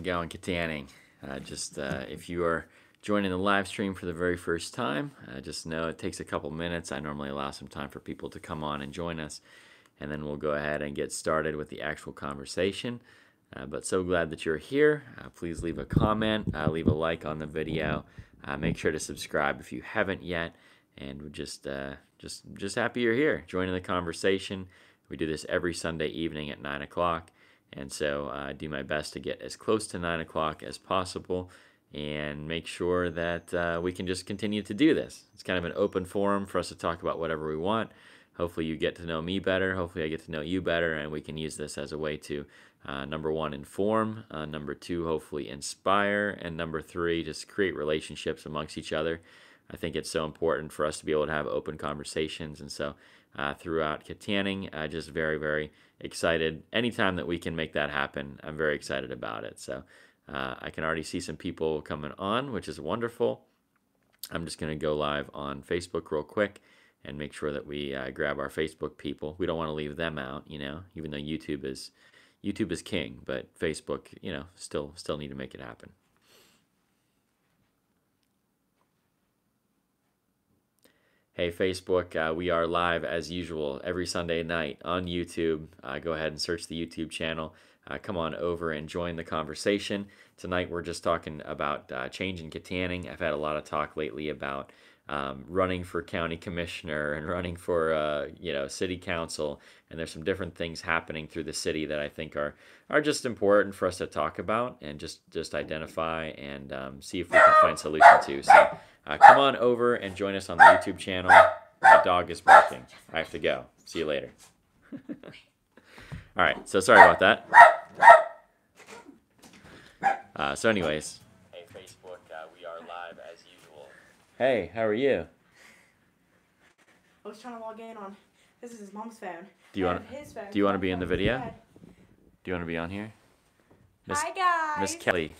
going, Kittanning? If you are joining the live stream for the very first time, just know it takes a couple minutes. I normally allow some time for people to come on and join us, and then we'll go ahead and get started with the actual conversation. But so glad that you're here. Please leave a comment, leave a like on the video. Make sure to subscribe if you haven't yet, and we're just happy you're here, joining the conversation. We do this every Sunday evening at 9 o'clock. And so I do my best to get as close to 9 o'clock as possible and make sure that we can just continue to do this. It's kind of an open forum for us to talk about whatever we want. Hopefully you get to know me better. Hopefully I get to know you better, and we can use this as a way to, number one, inform, number two, hopefully inspire, and number three, just create relationships amongst each other. I think it's so important for us to be able to have open conversations, and so throughout Kittanning, just very, very excited. Anytime that we can make that happen, I'm very excited about it. So I can already see some people coming on, which is wonderful. I'm just going to go live on Facebook real quick and make sure that we grab our Facebook people. We don't want to leave them out, even though YouTube is king, but Facebook, still need to make it happen. Hey, Facebook, we are live as usual every Sunday night on YouTube. Go ahead and search the YouTube channel. Come on over and join the conversation. Tonight we're just talking about change in Kittanning. I've had a lot of talk lately about running for county commissioner and running for city council, and there's some different things happening through the city that I think are just important for us to talk about and just identify and see if we can find solution to. So come on over and join us on the YouTube channel. My dog is barking. I have to go. See you later. All right, so sorry about that. So anyways. Hey, Facebook, we are live as usual. Hey, how are you? I was trying to log in on, this is his mom's phone. Do you want to be in the video? Do you want to be on here? Hi, guys. Miss Kelly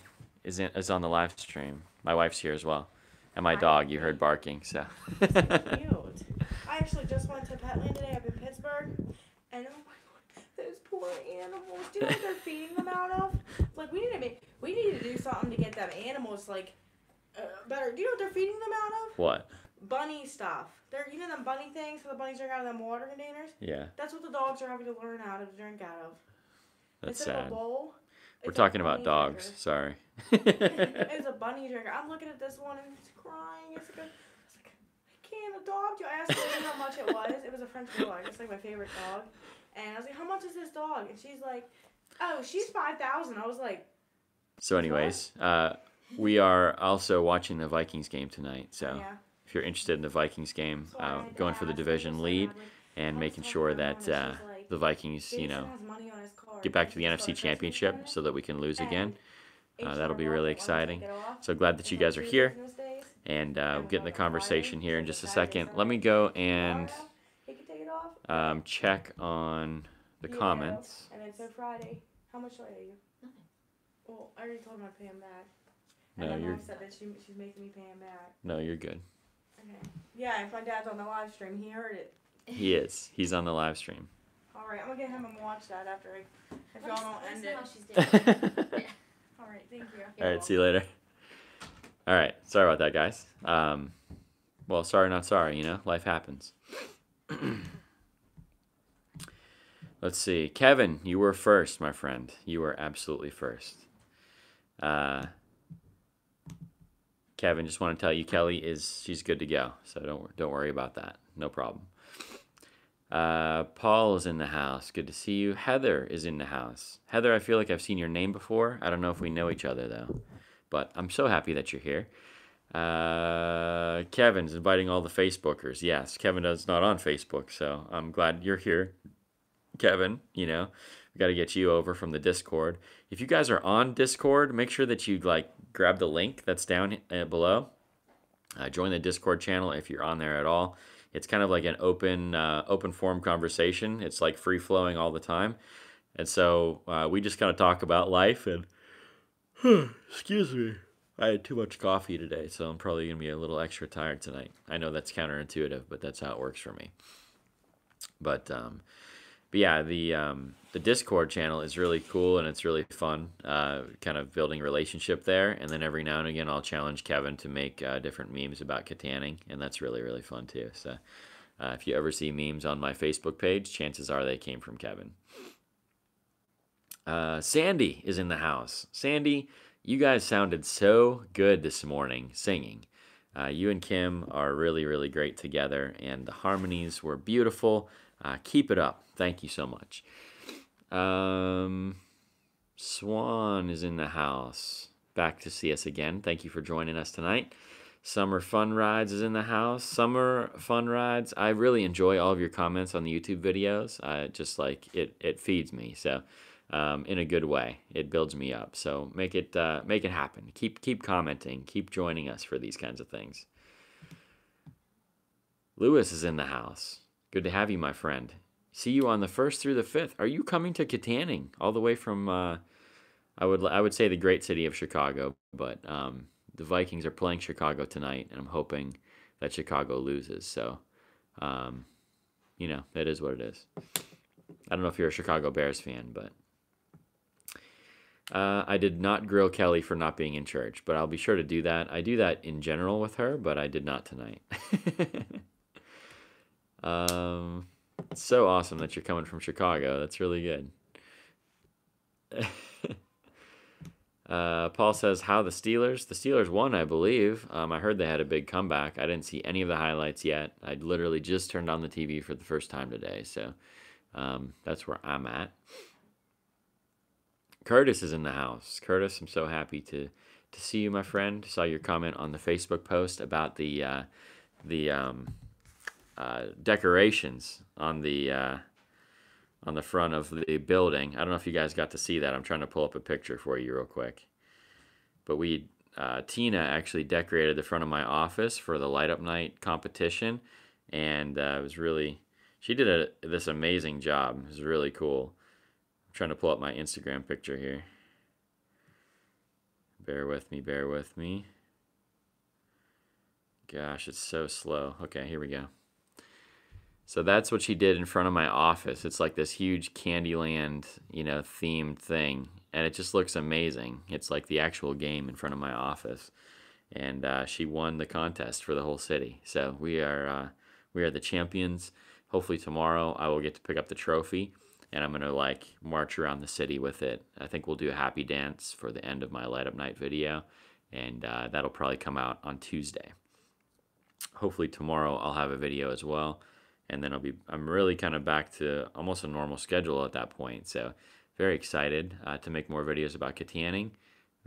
is on the live stream. My wife's here as well. And my dog, you heard barking, so. Cute. I actually just went to Petland today up in Pittsburgh, and oh my god, those poor animals. Do you know what they're feeding them out of? Like, we need to do something to get them animals, like, better. Do you know what they're feeding them out of? What? Bunny stuff. They're, them bunny things, so the bunnies drink out of them water containers? Yeah. That's what the dogs are having to learn how to drink out of. That's Instead sad. of a bowl, We're talking about dogs. Drinker. Sorry. It's a bunny drinker. I'm looking at this one and it's crying. It's like I can't adopt you. I asked her how much it was. It was a French bulldog. It's like my favorite dog. And I was like, how much is this dog? And she's like, oh, she's $5,000. I was like. So anyways, we are also watching the Vikings game tonight. So yeah. If you're interested in the Vikings game, going for the division lead and making sure that the Vikings, get back to the NFC Championship so that we can lose again. That'll be really exciting. So glad that you guys are here. And we'll get in the conversation here in just a second. Let me go and check on the comments. And then so Friday, how much do I owe you? Nothing. Well, I already told him I'd pay him back. And then Mom said that she's making me pay him back. No, you're good. Okay. Yeah, if my dad's on the live stream, he heard it. He is. He's on the live stream. All right, I'm gonna get him and watch that after if y'all don't end it. All right, thank you. All right, see you later. All right, sorry about that, guys. Well, sorry, not sorry. Life happens. Let's see, Kevin, you were first, my friend. You were absolutely first. Kevin, just want to tell you, Kelly she's good to go, so don't worry about that. No problem. Paul is in the house. Good to see you. Heather is in the house. Heather, I feel like I've seen your name before. I don't know if we know each other, though. But I'm so happy that you're here. Kevin's inviting all the Facebookers. Yes, Kevin is not on Facebook, so I'm glad you're here. Kevin, we got to get you over from the Discord. If you guys are on Discord, make sure that you, grab the link that's down below. Join the Discord channel if you're on there at all. It's kind of like an open forum conversation. It's like free flowing all the time. And so we just kind of talk about life and excuse me. I had too much coffee today, so I'm probably going to be a little extra tired tonight. I know that's counterintuitive, but that's how it works for me. But But yeah, the Discord channel is really cool and it's really fun, kind of building relationship there. And then every now and again, I'll challenge Kevin to make different memes about Kittanning, and that's really really fun too. So if you ever see memes on my Facebook page, chances are they came from Kevin. Sandy is in the house. Sandy, you guys sounded so good this morning singing. You and Kim are really, really great together, and the harmonies were beautiful. Keep it up. Thank you so much. Swan is in the house. Back to see us again. Thank you for joining us tonight. Summer Fun Rides is in the house. Summer Fun Rides. I really enjoy all of your comments on the YouTube videos. Just like it feeds me. So in a good way. It builds me up. So make it happen. Keep commenting. Keep joining us for these kinds of things. Lewis is in the house. Good to have you, my friend. See you on the 1st through the 5th. Are you coming to Kittanning all the way from? I would say the great city of Chicago, but the Vikings are playing Chicago tonight, and I'm hoping that Chicago loses. So, that is what it is. I don't know if you're a Chicago Bears fan, but. I did not grill Kelly for not being in church, but I'll be sure to do that. I do that in general with her, but I did not tonight. It's so awesome that you're coming from Chicago. That's really good. Paul says, how the Steelers? The Steelers won, I believe. I heard they had a big comeback. I didn't see any of the highlights yet. I literally just turned on the TV for the first time today, so that's where I'm at. Curtis is in the house. Curtis, I'm so happy to see you, my friend. Saw your comment on the Facebook post about the decorations on the front of the building. I don't know if you guys got to see that. I'm trying to pull up a picture for you real quick. But Tina actually decorated the front of my office for the light up night competition, and it was really, she did this amazing job. It was really cool. I'm trying to pull up my Instagram picture here. Bear with me. Gosh, it's so slow. Okay, here we go. So that's what she did in front of my office. It's like this huge Candyland, themed thing. And it just looks amazing. It's like the actual game in front of my office. And she won the contest for the whole city. So we are the champions. Hopefully tomorrow I will get to pick up the trophy. And I'm going to march around the city with it. I think we'll do a happy dance for the end of my light up night video. And that'll probably come out on Tuesday. Hopefully tomorrow I'll have a video as well. And then I'm really kind of back to almost a normal schedule at that point. So very excited to make more videos about Kittanning.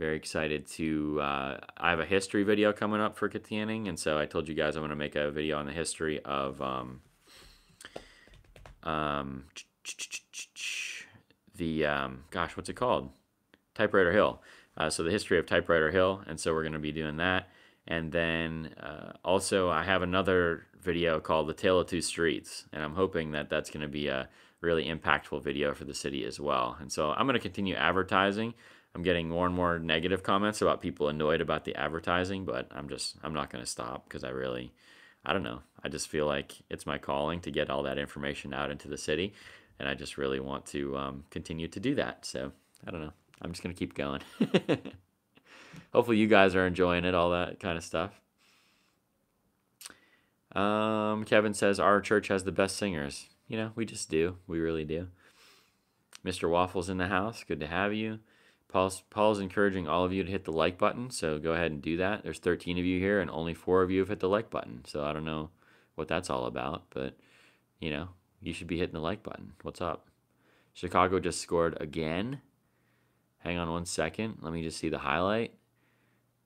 Very excited to, I have a history video coming up for Kittanning. And so I told you guys I'm going to make a video on the history of what's it called? Typewriter Hill. So the history of Typewriter Hill. And so we're going to be doing that. And then also I have another video called The Tale of Two Streets, and I'm hoping that that's going to be a really impactful video for the city as well. And so I'm going to continue advertising. I'm getting more and more negative comments about people annoyed about the advertising, but I'm not going to stop because I don't know. I just feel like it's my calling to get all that information out into the city, and I just really want to continue to do that. So I don't know. I'm just going to keep going. Hopefully you guys are enjoying it, all that kind of stuff. Kevin says, our church has the best singers. We just do. We really do. Mr. Waffle's in the house. Good to have you. Paul's encouraging all of you to hit the like button, so go ahead and do that. There's 13 of you here, and only 4 of you have hit the like button. So I don't know what that's all about, but, you should be hitting the like button. What's up? Chicago just scored again. Hang on 1 second. Let me just see the highlight.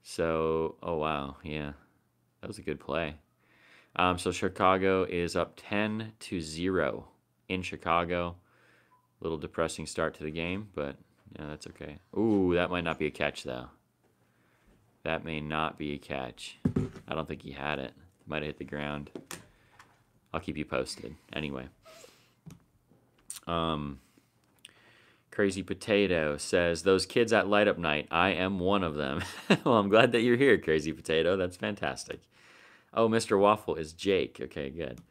So, oh wow, yeah, that was a good play. So Chicago is up 10-0 in Chicago. Little depressing start to the game, but yeah, that's okay. Ooh, that might not be a catch though. That may not be a catch. I don't think he had it. Might have hit the ground. I'll keep you posted. Anyway. Crazy Potato says, those kids at Light Up Night, I am one of them. Well, I'm glad that you're here, Crazy Potato. That's fantastic. Oh, Mr. Waffle is Jake. Okay, good.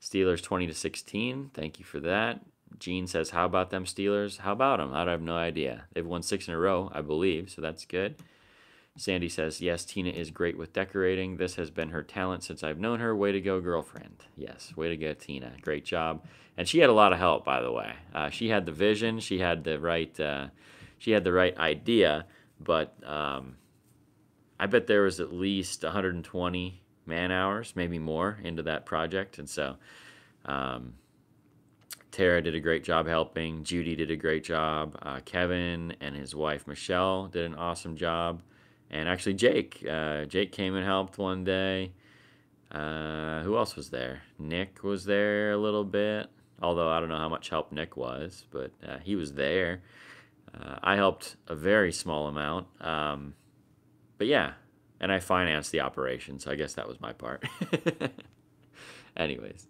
Steelers 20-16. Thank you for that. Gene says, how about them Steelers? How about them? I have no idea. They've won 6 in a row, I believe, so that's good. Sandy says, yes, Tina is great with decorating. This has been her talent since I've known her. Way to go, girlfriend. Yes, way to go, Tina. Great job. And she had a lot of help, by the way. She had the vision. She had the right idea. But I bet there was at least 120 man hours, maybe more, into that project. And so Tara did a great job helping. Judy did a great job. Kevin and his wife Michelle did an awesome job. And actually, Jake came and helped one day. Who else was there? Nick was there a little bit, although I don't know how much help Nick was, but he was there. I helped a very small amount, but yeah, and I financed the operation, so I guess that was my part. Anyways,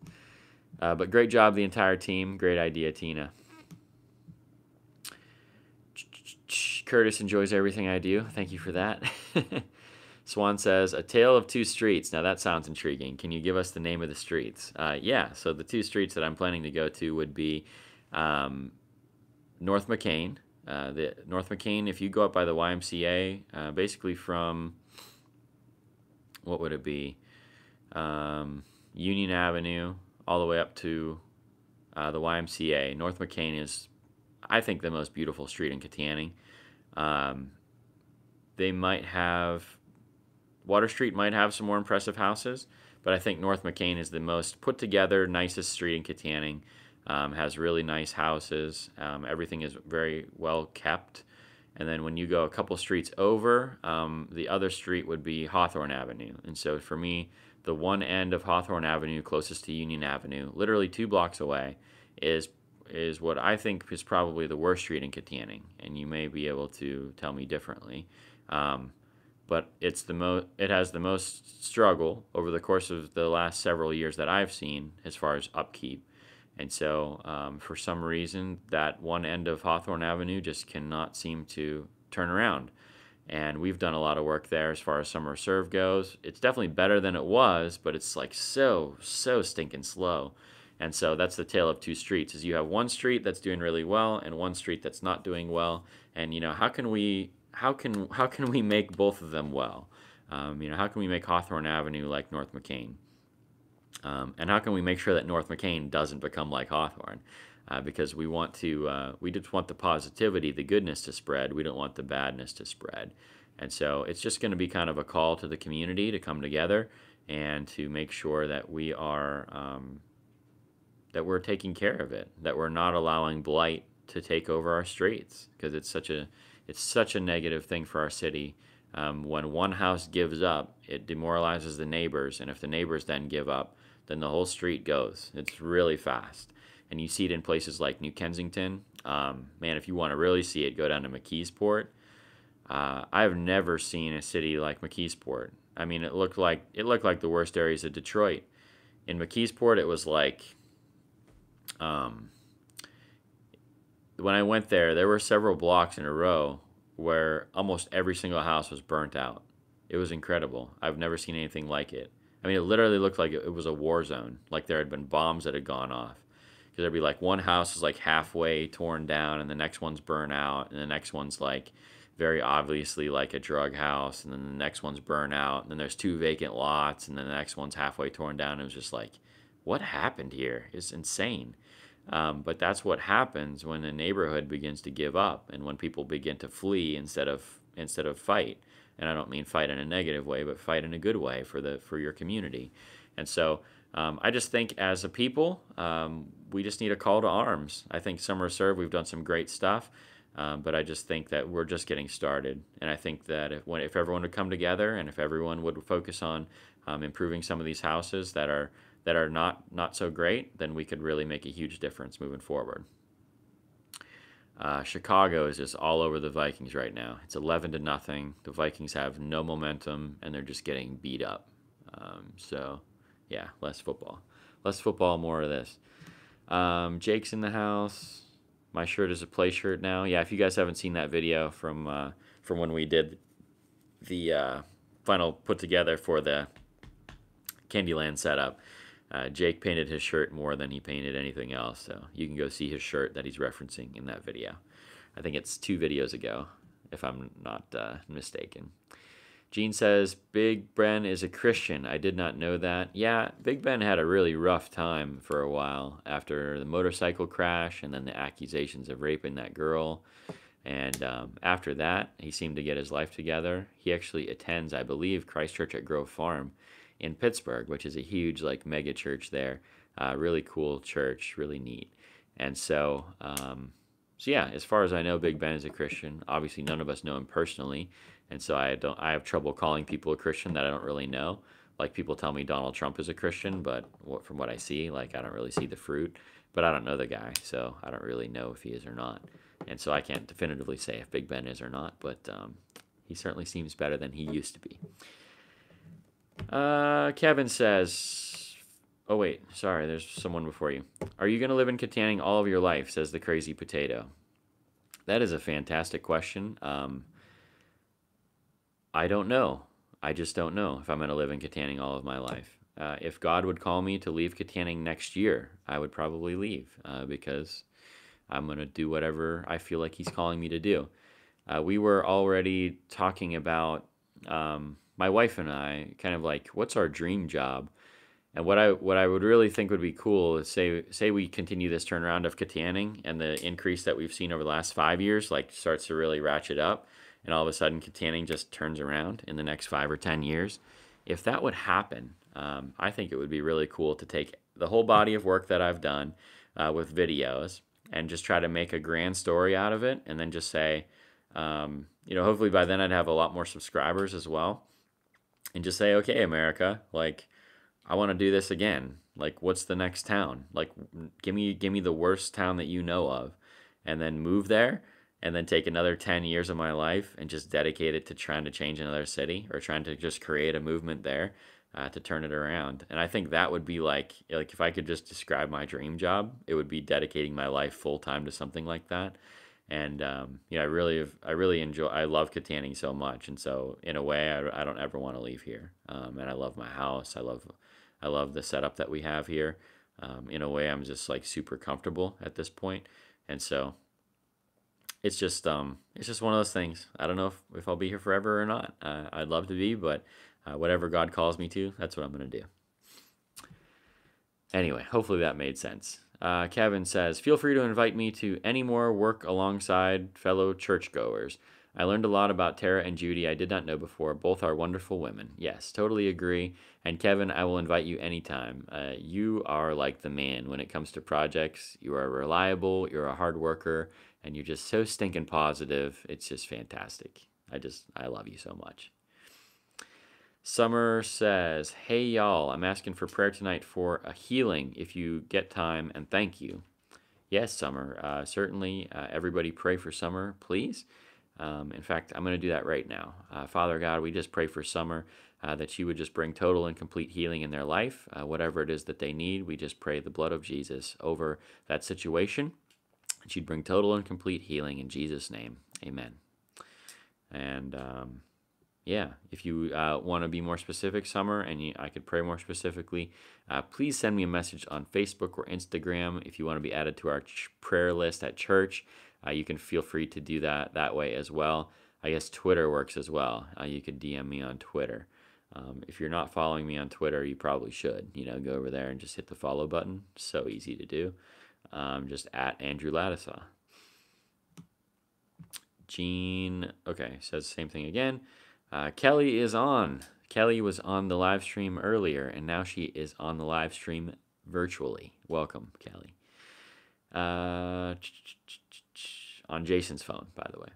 but great job, the entire team. Great idea, Tina. Curtis enjoys everything I do. Thank you for that. Swan says, A Tale of Two Streets. Now that sounds intriguing. Can you give us the name of the streets? Yeah, so the 2 streets that I'm planning to go to would be North Mckean. The North Mckean, if you go up by the YMCA, basically from, what would it be? Union Avenue all the way up to the YMCA. North Mckean is, I think, the most beautiful street in Kittanning. They might have, Water Street might have some more impressive houses, but I think North Mckean is the most put together, nicest street in Kittanning. Has really nice houses. Everything is very well kept. And then when you go a couple streets over, the other street would be Hawthorne Avenue. And so for me, the one end of Hawthorne Avenue, closest to Union Avenue, literally 2 blocks away, is what I think is probably the worst street in Kittanning, and you may be able to tell me differently. But it has the most struggle over the course of the last several years that I've seen as far as upkeep. And so for some reason, that one end of Hawthorne Avenue just cannot seem to turn around. And we've done a lot of work there as far as summer serve goes. It's definitely better than it was, but it's like so stinking slow. And so that's the tale of 2 streets, is you have one street that's doing really well and one street that's not doing well. And how can we make both of them well? How can we make Hawthorne Avenue like North Mckean? And how can we make sure that North Mckean doesn't become like Hawthorne? Because we just want the positivity, the goodness to spread. We don't want the badness to spread. And so it's just going to be kind of a call to the community to come together and to make sure that we are that we're taking care of it, that we're not allowing blight to take over our streets, because it's such a negative thing for our city. When one house gives up, it demoralizes the neighbors, and if the neighbors then give up, then the whole street goes. It's really fast. And you see it in places like New Kensington. Man, if you want to really see it, go down to McKeesport. I've never seen a city like McKeesport. I mean, it looked like the worst areas of Detroit. In McKeesport, it was like, when I went there were several blocks in a row where almost every single house was burnt out. It was incredible. I've never seen anything like it. I mean, it literally looked like it was a war zone, like there had been bombs that had gone off. Because there'd be like one house is like halfway torn down, and the next one's burnt out, and the next one's like very obviously like a drug house, and then the next one's burnt out, and then there's 2 vacant lots, and then the next one's halfway torn down. It was just like, what happened here? It's insane. But that's what happens when a neighborhood begins to give up, and when people begin to flee instead of fight. And I don't mean fight in a negative way, but fight in a good way for your community. And so I just think as a people, we just need a call to arms. I think Summer Serve, we've done some great stuff, but I just think that we're just getting started. And I think that if everyone would come together, and if everyone would focus on improving some of these houses that are not so great, then we could really make a huge difference moving forward. Chicago is just all over the Vikings right now. It's 11-0. The Vikings have no momentum, and they're just getting beat up. So, yeah, less football. Less football, more of this. Jake's in the house. My shirt is a play shirt now. Yeah, if you guys haven't seen that video from when we did the final put together for the Candyland setup, Jake painted his shirt more than he painted anything else, so you can go see his shirt that he's referencing in that video. I think it's 2 videos ago, if I'm not mistaken. Gene says, Big Ben is a Christian. I did not know that. Yeah, Big Ben had a really rough time for a while after the motorcycle crash and then the accusations of raping that girl. And after that, he seemed to get his life together. He actually attends, I believe, Christ Church at Grove Farm in Pittsburgh, which is a huge like mega church there. Really cool church, really neat. And so yeah, as far as I know, Big Ben is a Christian. Obviously, none of us know him personally, and so I have trouble calling people a Christian that I don't really know. Like people tell me Donald Trump is a Christian, but from what I see, like I don't really see the fruit. But I don't know the guy, so I don't really know if he is or not. And so I can't definitively say if Big Ben is or not, but he certainly seems better than he used to be. Kevin says, oh wait, sorry, there's someone before you. Are you going to live in Kittanning all of your life, says the Crazy Potato. That is a fantastic question. I don't know. I just don't know if I'm going to live in Kittanning all of my life. If God would call me to leave Kittanning next year, I would probably leave because I'm going to do whatever I feel like he's calling me to do. We were already talking about, my wife and I, kind of like, what's our dream job? And what I would really think would be cool is say we continue this turnaround of Kittanning and the increase that we've seen over the last 5 years like starts to really ratchet up, and all of a sudden Kittanning just turns around in the next 5 or 10 years. If that would happen, I think it would be really cool to take the whole body of work that I've done with videos and just try to make a grand story out of it, and then just say, hopefully by then I'd have a lot more subscribers as well, and just say, okay, America, like, I want to do this again. Like, what's the next town? Like, give me the worst town that you know of, and then move there, and then take another 10 years of my life and just dedicate it to trying to change another city or trying to just create a movement there to turn it around. And I think that would be like if I could just describe my dream job, it would be dedicating my life full time to something like that. And I really enjoy. I love Kittanning so much, and so in a way, I don't ever want to leave here. And I love my house. I love the setup that we have here. In a way, I'm just like super comfortable at this point, and so it's just one of those things. I don't know if I'll be here forever or not. I'd love to be, but whatever God calls me to, that's what I'm going to do. Anyway, hopefully that made sense. Kevin says, feel free to invite me to any more work alongside fellow churchgoers. I learned a lot about Tara and Judy I did not know before. Both are wonderful women. Yes, totally agree. And Kevin, I will invite you anytime. You are like the man when it comes to projects. You are reliable, you're a hard worker, and you're just so stinking positive. It's just fantastic. I love you so much. Summer says, hey y'all, I'm asking for prayer tonight for a healing if you get time, and thank you. Yes, Summer, certainly everybody pray for Summer, please. In fact, I'm going to do that right now. Father God, we just pray for Summer that you would just bring total and complete healing in their life. Whatever it is that they need, we just pray the blood of Jesus over that situation. That you'd bring total and complete healing in Jesus' name. Amen. And if you want to be more specific, Summer, and I could pray more specifically, please send me a message on Facebook or Instagram. If you want to be added to our prayer list at church, you can feel free to do that way as well. I guess Twitter works as well. You could DM me on Twitter. If you're not following me on Twitter, you probably should. Go over there and just hit the follow button. So easy to do. Just at Andrew Ladisaw. Gene, says the same thing again. Kelly is on. Kelly was on the live stream earlier, and now she is on the live stream virtually. Welcome, Kelly. On Jason's phone, by the way.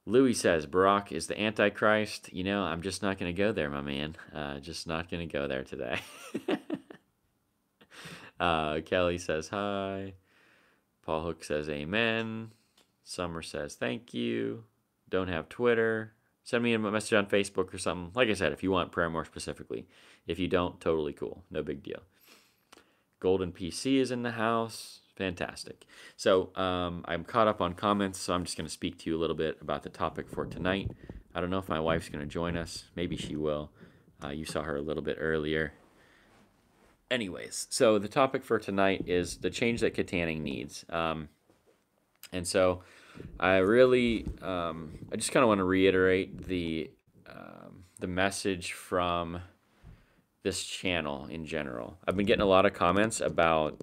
Louis says, Barack is the Antichrist. I'm just not going to go there, my man. Just not going to go there today. Kelly says, hi. Paul Hook says, amen. Summer says, thank you. Don't have Twitter. Send me a message on Facebook or something. Like I said, if you want prayer more specifically. If you don't, totally cool. No big deal. Golden PC is in the house. Fantastic. So I'm caught up on comments, so I'm just going to speak to you a little bit about the topic for tonight. I don't know if my wife's going to join us. Maybe she will. You saw her a little bit earlier. Anyways, so the topic for tonight is the change that Kittanning needs. And so I just kind of want to reiterate the message from this channel in general. I've been getting a lot of comments about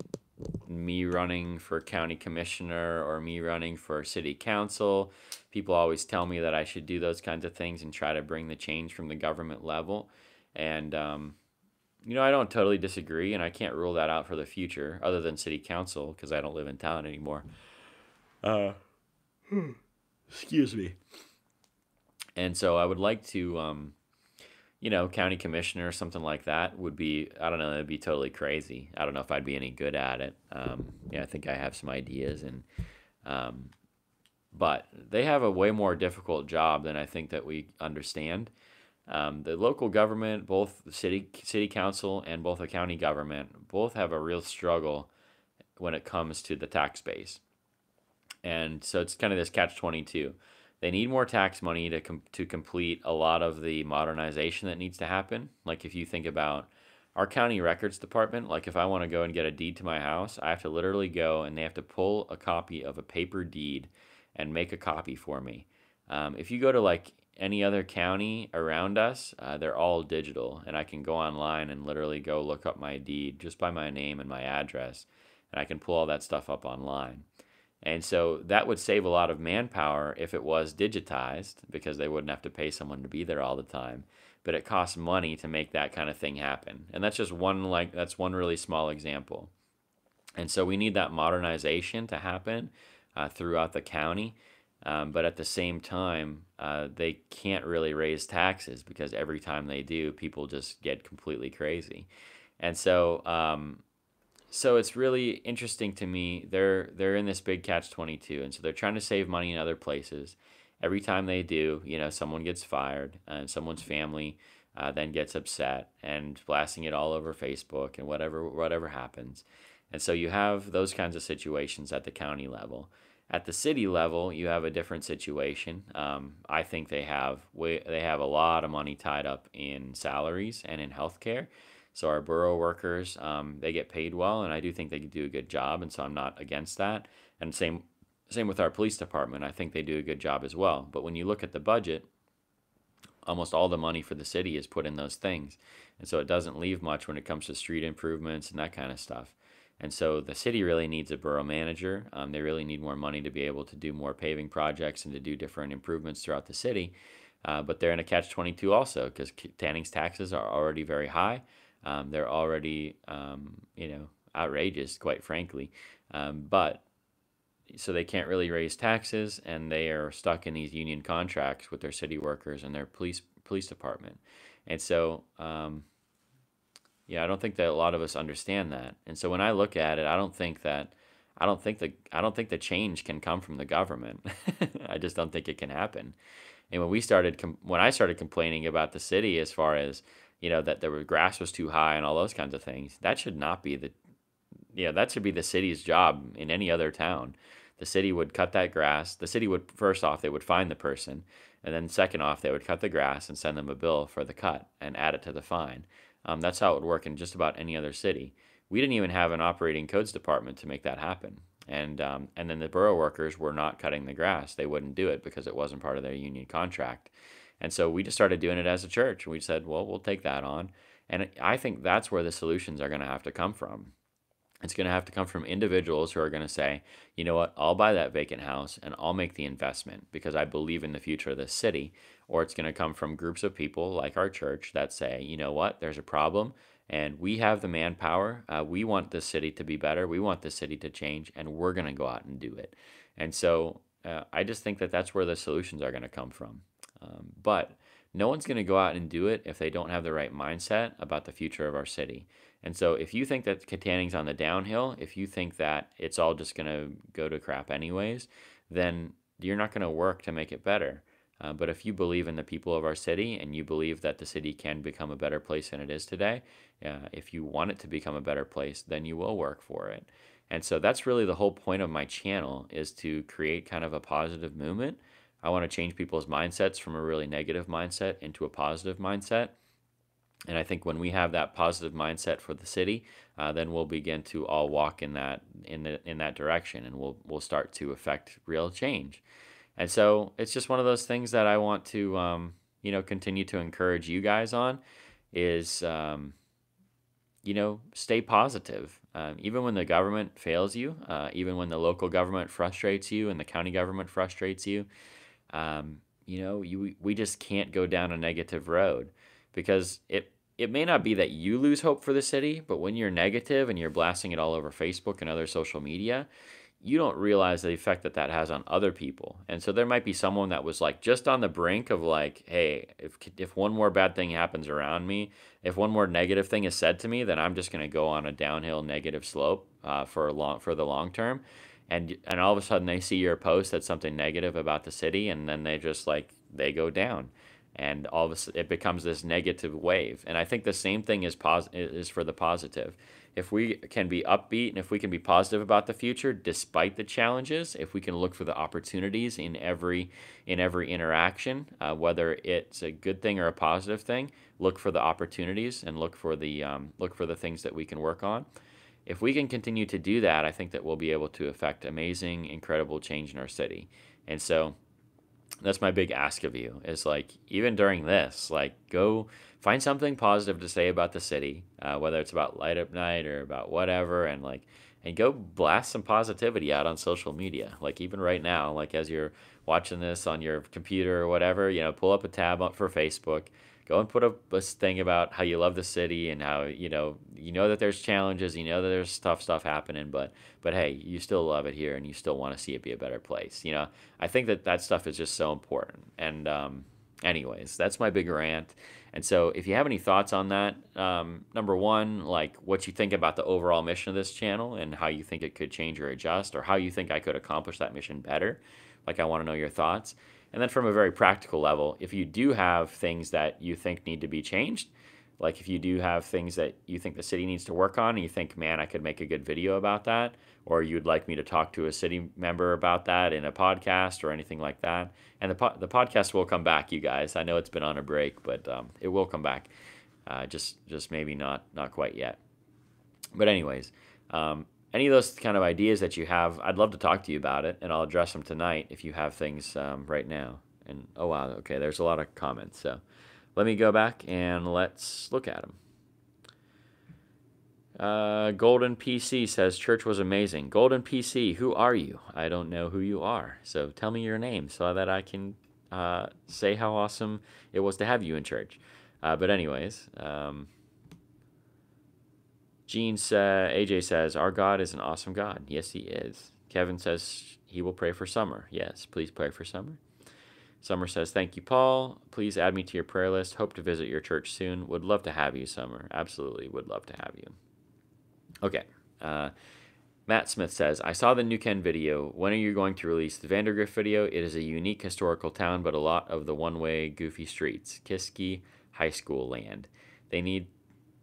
me running for county commissioner or me running for city council. People always tell me that I should do those kinds of things and try to bring the change from the government level. And, I don't totally disagree, and I can't rule that out for the future, other than city council, because I don't live in town anymore. Uh, Excuse me. And so I would like to, county commissioner or something like that would be, I don't know, it'd be totally crazy. I don't know if I'd be any good at it. I think I have some ideas, um, but they have a way more difficult job than I think that we understand. The local government, both the city council and both the county government, both have a real struggle when it comes to the tax base. And so it's kind of this catch-22. They need more tax money to complete a lot of the modernization that needs to happen. Like if you think about our county records department, like if I want to go and get a deed to my house, I have to literally go and they have to pull a copy of a paper deed and make a copy for me. If you go to like any other county around us, they're all digital, and I can go online and literally go look up my deed just by my name and my address, and I can pull all that stuff up online. And so that would save a lot of manpower if it was digitized because they wouldn't have to pay someone to be there all the time. But it costs money to make that kind of thing happen. And that's just that's one really small example. And so we need that modernization to happen throughout the county. But at the same time, they can't really raise taxes because every time they do, people just get completely crazy. And so it's really interesting to me. They're in this big catch-22, and so they're trying to save money in other places. Every time they do, someone gets fired, and someone's family then gets upset and blasting it all over Facebook and whatever happens. And so you have those kinds of situations at the county level. At the city level, you have a different situation. I think they have a lot of money tied up in salaries and in healthcare. So our borough workers, they get paid well, and I do think they do a good job, and so I'm not against that. And same with our police department. I think they do a good job as well. But when you look at the budget, almost all the money for the city is put in those things, and so it doesn't leave much when it comes to street improvements and that kind of stuff. And so the city really needs a borough manager. They really need more money to be able to do more paving projects and to do different improvements throughout the city. But they're in a catch-22 also because Tanning's taxes are already very high. They're already, outrageous, quite frankly. But so they can't really raise taxes, and they are stuck in these union contracts with their city workers and their police department. And so, I don't think that a lot of us understand that. And so when I look at it, I don't think the change can come from the government. I just don't think it can happen. And when I started complaining about the city as far as that grass was too high and all those kinds of things, that should not be that should be the city's job in any other town. The city would cut that grass. The city would, first off, they would find the person, and then second off, they would cut the grass and send them a bill for the cut and add it to the fine. That's how it would work in just about any other city. We didn't even have an operating codes department to make that happen. And then the borough workers were not cutting the grass. They wouldn't do it because it wasn't part of their union contract. And so we just started doing it as a church. We said, well, we'll take that on. And I think that's where the solutions are going to have to come from. It's going to have to come from individuals who are going to say, you know what, I'll buy that vacant house and I'll make the investment because I believe in the future of this city. Or it's going to come from groups of people like our church that say, you know what, there's a problem and we have the manpower. We want this city to be better. We want this city to change, and we're going to go out and do it. And so I just think that that's where the solutions are going to come from. But no one's going to go out and do it if they don't have the right mindset about the future of our city. And so if you think that Kittanning's on the downhill, if you think that it's all just going to go to crap anyways, then you're not going to work to make it better. But if you believe in the people of our city and you believe that the city can become a better place than it is today, if you want it to become a better place, then you will work for it. And so that's really the whole point of my channel, is to create kind of a positive movement. I want to change people's mindsets from a really negative mindset into a positive mindset. And I think when we have that positive mindset for the city, then we'll begin to all walk in that direction, and we'll start to affect real change. And so it's just one of those things that I want to continue to encourage you guys on is stay positive. Even when the government fails you, even when the local government frustrates you and the county government frustrates you, we just can't go down a negative road, because it may not be that you lose hope for the city, but when you're negative and you're blasting it all over Facebook and other social media, you don't realize the effect that that has on other people. And so there might be someone that was like just on the brink of like, hey, if one more bad thing happens around me, if one more negative thing is said to me, then I'm just going to go on a downhill negative slope for the long term. And all of a sudden they see your post that's something negative about the city, and then they go down, and all of a sudden it becomes this negative wave. And I think the same thing is for the positive. If we can be upbeat and if we can be positive about the future despite the challenges, if we can look for the opportunities in every interaction, whether it's a good thing or a positive thing, look for the opportunities and look for the things that we can work on. If we can continue to do that, I think that we'll be able to affect amazing, incredible change in our city. And so that's my big ask of you, is like, even during this, like, go find something positive to say about the city, whether it's about light up night or about whatever, and go blast some positivity out on social media. Like, even right now, like as you're watching this on your computer or whatever, pull up a tab up for Facebook, go and put up a thing about how you love the city and how that there's challenges, that there's tough stuff happening, but hey, you still love it here and you still want to see it be a better place. I think that stuff is just so important. And anyways, that's my big rant. And so if you have any thoughts on that, number one, like what you think about the overall mission of this channel and how you think it could change or adjust, or how you think I could accomplish that mission better, like I want to know your thoughts. And then from a very practical level, if you do have things that you think need to be changed, like if you do have things that you think the city needs to work on and you think, man, I could make a good video about that, or you'd like me to talk to a city member about that in a podcast or anything like that. And the podcast will come back, you guys. I know it's been on a break, but it will come back. Just maybe not quite yet. But anyways, any of those kind of ideas that you have, I'd love to talk to you about it, and I'll address them tonight if you have things right now. And oh wow, okay, there's a lot of comments. So let me go back and let's look at them. Golden PC says church was amazing. Golden PC, who are you? I don't know who you are, so tell me your name so that I can say how awesome it was to have you in church. But anyways, AJ says, our God is an awesome God. Yes, he is. Kevin says he will pray for Summer. Yes, please pray for Summer. Summer says, thank you, Paul. Please add me to your prayer list. Hope to visit your church soon. Would love to have you, Summer. Absolutely would love to have you. Okay. Matt Smith says, I saw the Mckean video. When are you going to release the Vandergrift video? It is a unique historical town, but a lot of the one-way goofy streets. Kiski High School land. They need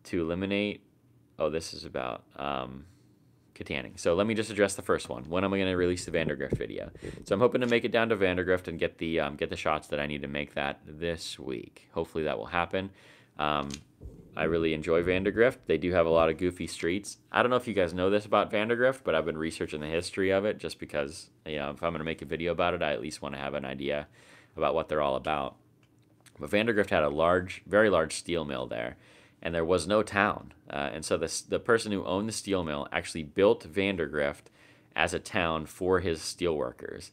to eliminate... Oh, this is about Kittanning. So let me just address the first one. When am I going to release the Vandergrift video? So I'm hoping to make it down to Vandergrift and get the shots that I need to make that this week. Hopefully that will happen. I really enjoy Vandergrift. They do have a lot of goofy streets. I don't know if you guys know this about Vandergrift, but I've been researching the history of it just because, if I'm going to make a video about it, I at least want to have an idea about what they're all about. But Vandergrift had a very large steel mill there, and there was no town. And so the person who owned the steel mill actually built Vandergrift as a town for his steel workers.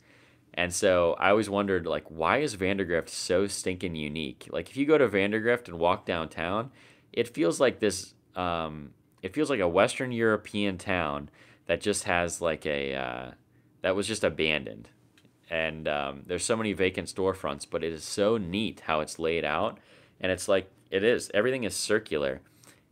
And so I always wondered, like, why is Vandergrift so stinking unique? Like, if you go to Vandergrift and walk downtown, it feels like this, it feels like a Western European town that just has that was just abandoned. And there's so many vacant storefronts, but it is so neat how it's laid out. And it's like, everything is circular.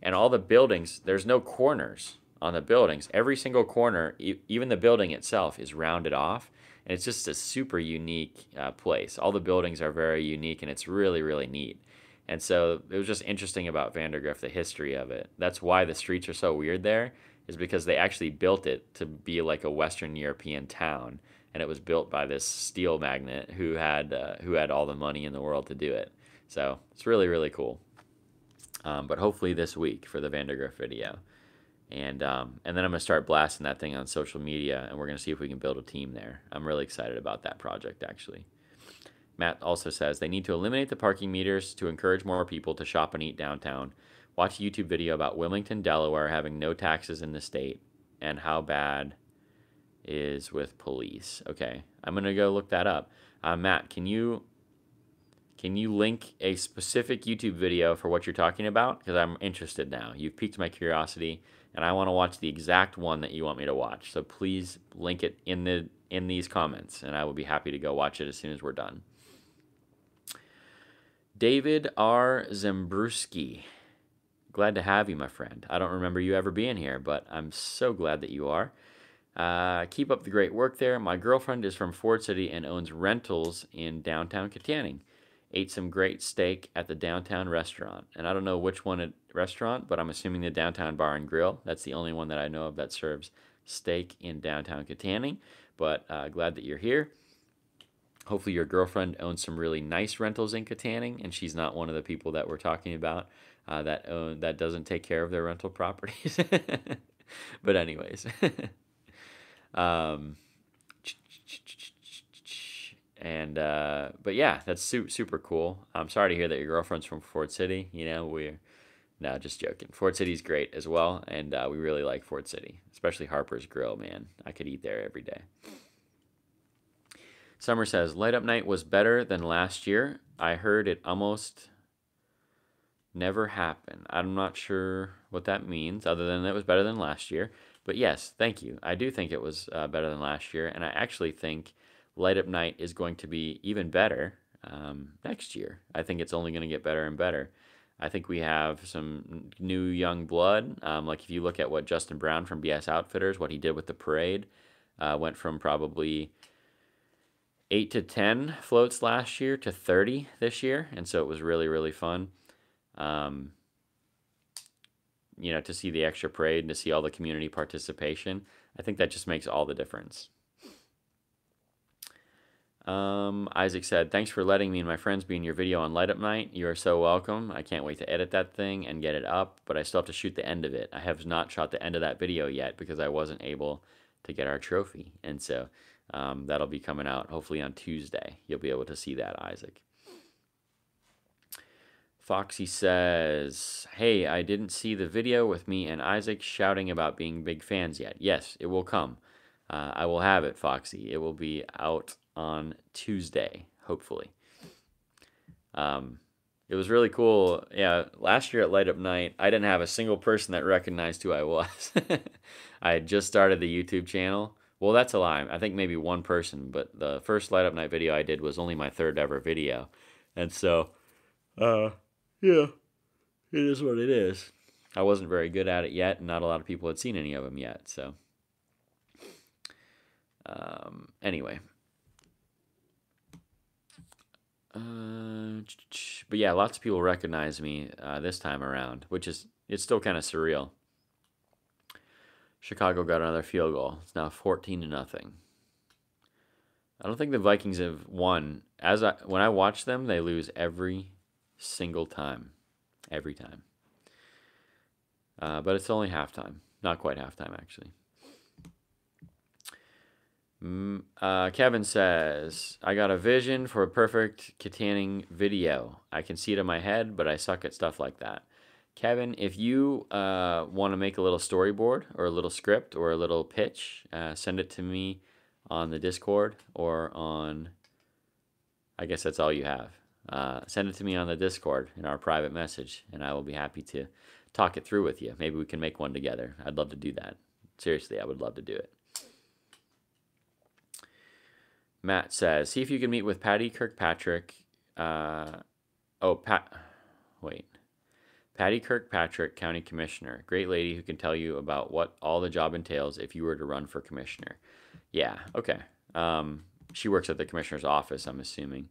And all the buildings, there's no corners on the buildings. Every single corner, even the building itself, is rounded off. And it's just a super unique place. All the buildings are very unique, and it's really, really neat. And so it was just interesting about Vandergrift, the history of it. That's why the streets are so weird there, is because they actually built it to be like a Western European town. And it was built by this steel magnate who had all the money in the world to do it. So it's really, really cool. but hopefully this week for the Vandergrift video. And then I'm going to start blasting that thing on social media, and we're going to see if we can build a team there. I'm really excited about that project, actually. Matt also says they need to eliminate the parking meters to encourage more people to shop and eat downtown. Watch a YouTube video about Wilmington, Delaware having no taxes in the state and how bad is with police. Okay, I'm going to go look that up. Matt, can you link a specific YouTube video for what you're talking about? Because I'm interested now. You've piqued my curiosity, and I want to watch the exact one that you want me to watch. So please link it in these comments, and I will be happy to go watch it as soon as we're done. David R. Zembruski. Glad to have you, my friend. I don't remember you ever being here, but I'm so glad that you are. Keep up the great work there. My girlfriend is from Ford City and owns rentals in downtown Kittanning. Ate some great steak at the downtown restaurant. And I don't know which restaurant, but I'm assuming the Downtown Bar and Grill. That's the only one that I know of that serves steak in downtown Kittanning. But glad that you're here. Hopefully your girlfriend owns some really nice rentals in Kittanning, and she's not one of the people that we're talking about that doesn't take care of their rental properties. But anyways. But yeah, that's super cool. I'm sorry to hear that your girlfriend's from Ford City. No, just joking. Ford City's great as well, and we really like Ford City, especially Harper's Grill, man. I could eat there every day. Summer says, Light Up Night was better than last year. I heard it almost never happened. I'm not sure what that means, other than it was better than last year. But yes, thank you. I do think it was better than last year, and I actually think Light Up Night is going to be even better next year. I think it's only going to get better and better. I think we have some new young blood. Like if you look at what Justin Brown from BS Outfitters, what he did with the parade, went from probably 8 to 10 floats last year to 30 this year, and so it was really, really fun. To see the extra parade and to see all the community participation. I think that just makes all the difference. Isaac said, thanks for letting me and my friends be in your video on Light Up Night. You are so welcome. I can't wait to edit that thing and get it up, but I still have to shoot the end of it. I have not shot the end of that video yet because I wasn't able to get our trophy. And so that'll be coming out hopefully on Tuesday. You'll be able to see that, Isaac. Foxy says, hey, I didn't see the video with me and Isaac shouting about being big fans yet. Yes, it will come. I will have it, Foxy. It will be out on Tuesday, hopefully. It was really cool. Yeah, last year at Light Up Night, I didn't have a single person that recognized who I was. I had just started the YouTube channel. Well, that's a lie. I think maybe one person, but the first Light Up Night video I did was only my third ever video. And so, yeah, it is what it is. I wasn't very good at it yet, and not a lot of people had seen any of them yet. So, anyway. But yeah, lots of people recognize me this time around, it's still kind of surreal. Chicago got another field goal. It's now 14-0. I don't think the Vikings have won. When I watch them, they lose every single time. Every time. But it's only halftime. Not quite halftime, actually. Kevin says, I got a vision for a perfect Kittanning video. I can see it in my head, but I suck at stuff like that. Kevin, if you want to make a little storyboard or a little script or a little pitch, send it to me on the Discord or on, I guess that's all you have. Send it to me on the Discord in our private message, and I will be happy to talk it through with you. Maybe we can make one together. I'd love to do that. Seriously, I would love to do it. Matt says, see if you can meet with Patty Kirkpatrick. Patty Kirkpatrick, County Commissioner. Great lady who can tell you about what all the job entails if you were to run for commissioner. Yeah, okay. She works at the commissioner's office, I'm assuming.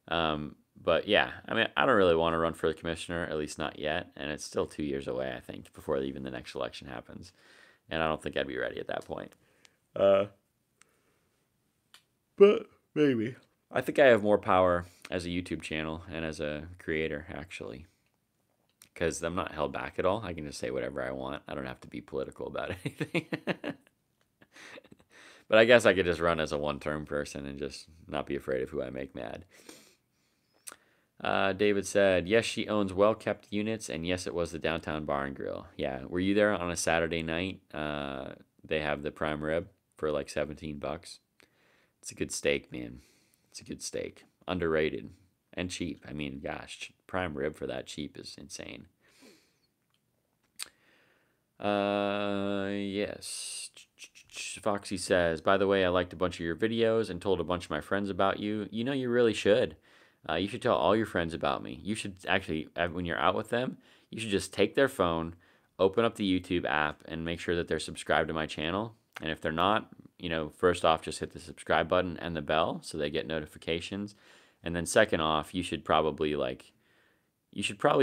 But yeah, I mean, I don't really want to run for the commissioner, at least not yet. And it's still 2 years away, I think, before even the next election happens. And I don't think I'd be ready at that point. But maybe. I think I have more power as a YouTube channel and as a creator, actually. because I'm not held back at all. I can just say whatever I want. I don't have to be political about anything. But I guess I could just run as a one-term person and just not be afraid of who I make mad. David said, yes, she owns well-kept units, and yes, it was the Downtown Bar and Grill. Yeah, were you there on a Saturday night? They have the prime rib for like $17. It's a good steak, man. It's a good steak. Underrated and cheap. I mean, gosh, prime rib for that cheap is insane. Yes. Foxy says, by the way, I liked a bunch of your videos and told a bunch of my friends about you. You know, you really should. You should tell all your friends about me. You should actually, when you're out with them, you should just take their phone, open up the YouTube app, and make sure that they're subscribed to my channel. And if they're not, you know, first off, just hit the subscribe button and the bell so they get notifications. And then second off, you should probably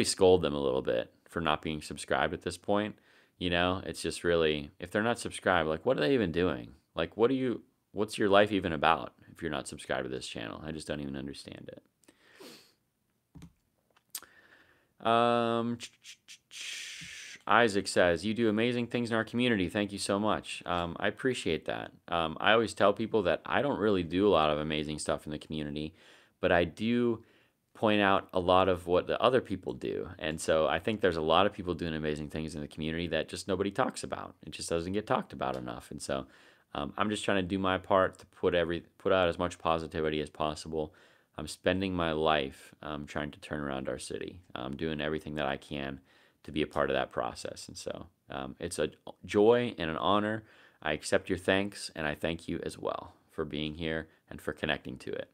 scold them a little bit for not being subscribed at this point. You know, it's just really, if they're not subscribed, like, what are they even doing? Like, what's your life even about if you're not subscribed to this channel? I just don't even understand it. Isaac says, you do amazing things in our community. Thank you so much. I appreciate that. I always tell people that I don't really do a lot of amazing stuff in the community, but I do point out a lot of what the other people do. And so I think there's a lot of people doing amazing things in the community that just nobody talks about. It just doesn't get talked about enough. And so I'm just trying to do my part to put out as much positivity as possible. I'm spending my life trying to turn around our city. I'm doing everything that I can to be a part of that process. And so it's a joy and an honor. I accept your thanks, and I thank you as well for being here and for connecting to it.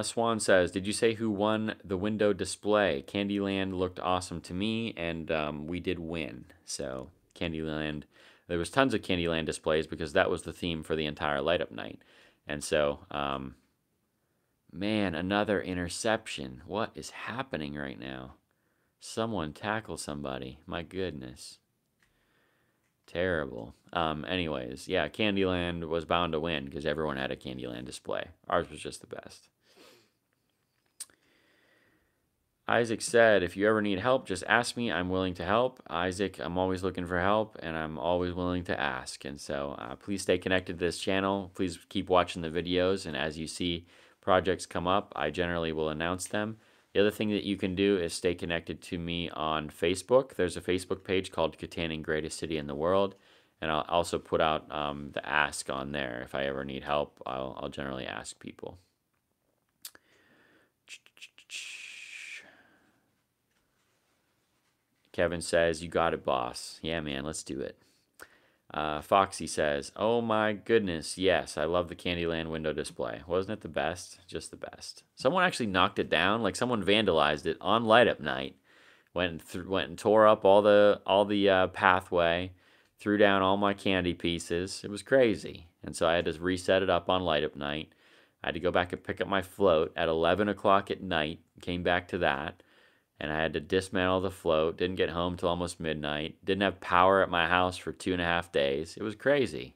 Swan says, did you say who won the window display? Candyland looked awesome to me, and we did win. So Candyland, there was tons of Candyland displays because that was the theme for the entire light up night. And so, man, another interception. What is happening right now? Someone tackle somebody. My goodness. Terrible. Anyways, yeah, Candyland was bound to win because everyone had a Candyland display. Ours was just the best. Isaac said, if you ever need help, just ask me. I'm willing to help. Isaac, I'm always looking for help, and I'm always willing to ask. And so please stay connected to this channel. Please keep watching the videos, and as you see projects come up, I generally will announce them. The other thing that you can do is stay connected to me on Facebook. There's a Facebook page called Kittanning, Greatest City in the World, and I'll also put out the ask on there. If I ever need help, I'll generally ask people. Kevin says, you got it, boss. Yeah, man, let's do it. Foxy says, oh my goodness, yes, I love the Candyland window display. Wasn't it the best? Just the best. Someone actually knocked it down, like someone vandalized it on light up night. Went and tore up all the pathway, threw down all my candy pieces. It was crazy. And so I had to reset it up on light up night. I had to go back and pick up my float at 11 o'clock at night, came back to that. And I had to dismantle the float. Didn't get home till almost midnight. Didn't have power at my house for 2.5 days. It was crazy.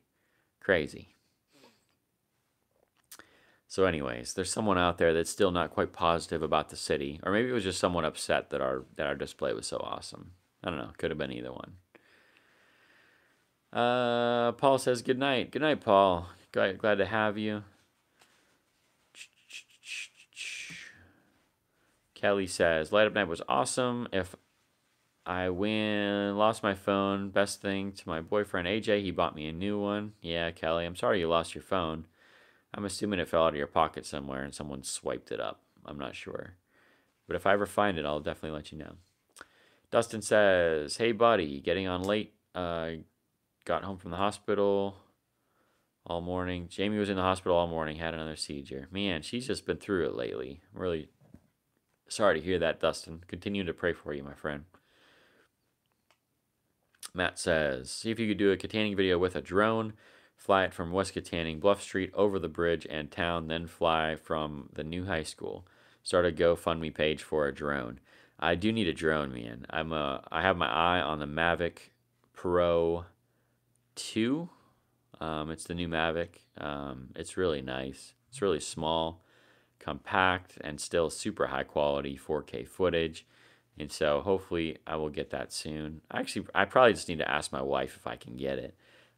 Crazy. So anyways, there's someone out there that's still not quite positive about the city. Or maybe it was just someone upset that our display was so awesome. I don't know. Could have been either one. Paul says good night. Good night, Paul. Glad to have you. Kelly says, light up night was awesome. If I lost my phone, best thing to my boyfriend AJ, he bought me a new one. Yeah, Kelly, I'm sorry you lost your phone. I'm assuming it fell out of your pocket somewhere and someone swiped it up. I'm not sure. But if I ever find it, I'll definitely let you know. Dustin says, hey buddy, getting on late. Got home from the hospital all morning. Jamie was in the hospital all morning, had another seizure. Man, she's just been through it lately. I'm really sorry to hear that, Dustin. Continue to pray for you, my friend. Matt says, see if you could do a Kittanning video with a drone. Fly it from West Kittanning, Bluff Street, over the bridge and town, then fly from the new high school. Start a GoFundMe page for a drone. I do need a drone, man. I have my eye on the Mavic Pro 2. It's the new Mavic. It's really nice. It's really small. compact and still super high quality 4K footage. And so hopefully I will get that soon. Actually, I probably just need to ask my wife if I can get it.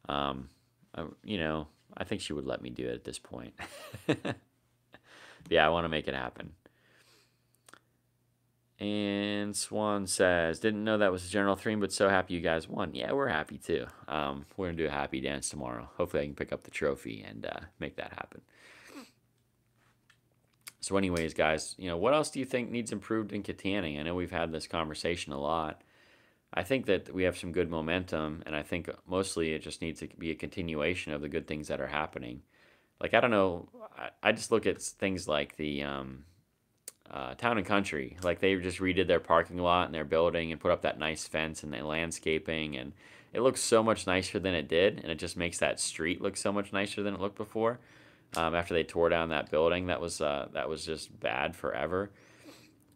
Um, I think she would let me do it at this point. Yeah, I want to make it happen. And Swan says, didn't know that was a general theme, but so happy you guys won. Yeah, we're happy too. We're going to do a happy dance tomorrow. Hopefully I can pick up the trophy and make that happen. So anyways, guys, what else do you think needs improved in Kittanning? I know we've had this conversation a lot. I think that we have some good momentum, and I think mostly it just needs to be a continuation of the good things that are happening. Like, I don't know, I just look at things like the Town and Country. Like, they just redid their parking lot and their building and put up that nice fence and the landscaping, and it looks so much nicer than it did, and it just makes that street look so much nicer than it looked before. After they tore down that building, that was just bad forever.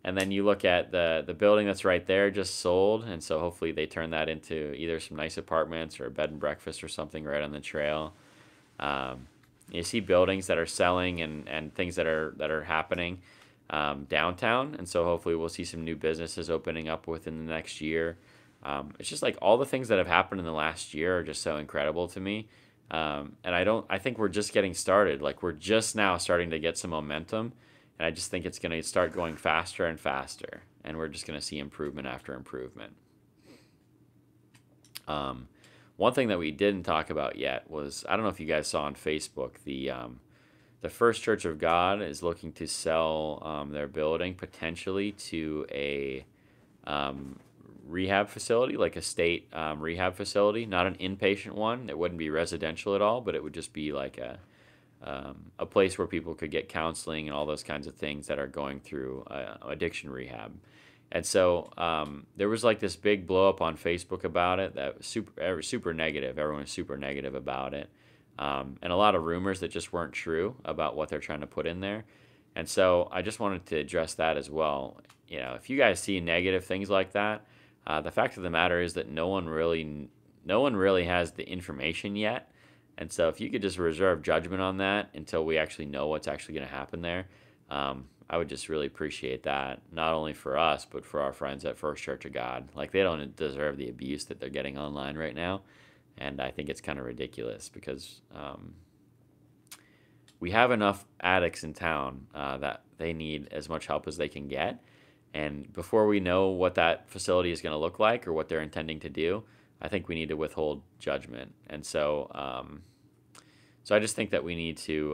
And then you look at the building that's right there just sold, and so hopefully they turn that into either some nice apartments or a bed and breakfast or something right on the trail. You see buildings that are selling and things that are happening downtown, and so hopefully we'll see some new businesses opening up within the next year. It's just like all the things that have happened in the last year are just so incredible to me. And I think we're just getting started. Like, we're just now starting to get some momentum, and I just think it's going to start going faster and faster, and we're just going to see improvement after improvement. One thing that we didn't talk about yet was, I don't know if you guys saw on Facebook, the First Church of God is looking to sell their building potentially to a rehab facility, like a state rehab facility, not an inpatient one. It wouldn't be residential at all, but it would just be like a place where people could get counseling and all those kinds of things that are going through addiction rehab. And so there was like this big blow up on Facebook about it that was super negative. Everyone was super negative about it. And a lot of rumors that just weren't true about what they're trying to put in there. And so I just wanted to address that as well. If you guys see negative things like that, the fact of the matter is that no one really has the information yet. And so if you could just reserve judgment on that until we actually know what's actually going to happen there, I would just really appreciate that, not only for us, but for our friends at First Church of God. Like, they don't deserve the abuse that they're getting online right now. And I think it's kind of ridiculous because we have enough addicts in town that they need as much help as they can get. And before we know what that facility is going to look like or what they're intending to do, I think we need to withhold judgment. And so I just think that we need to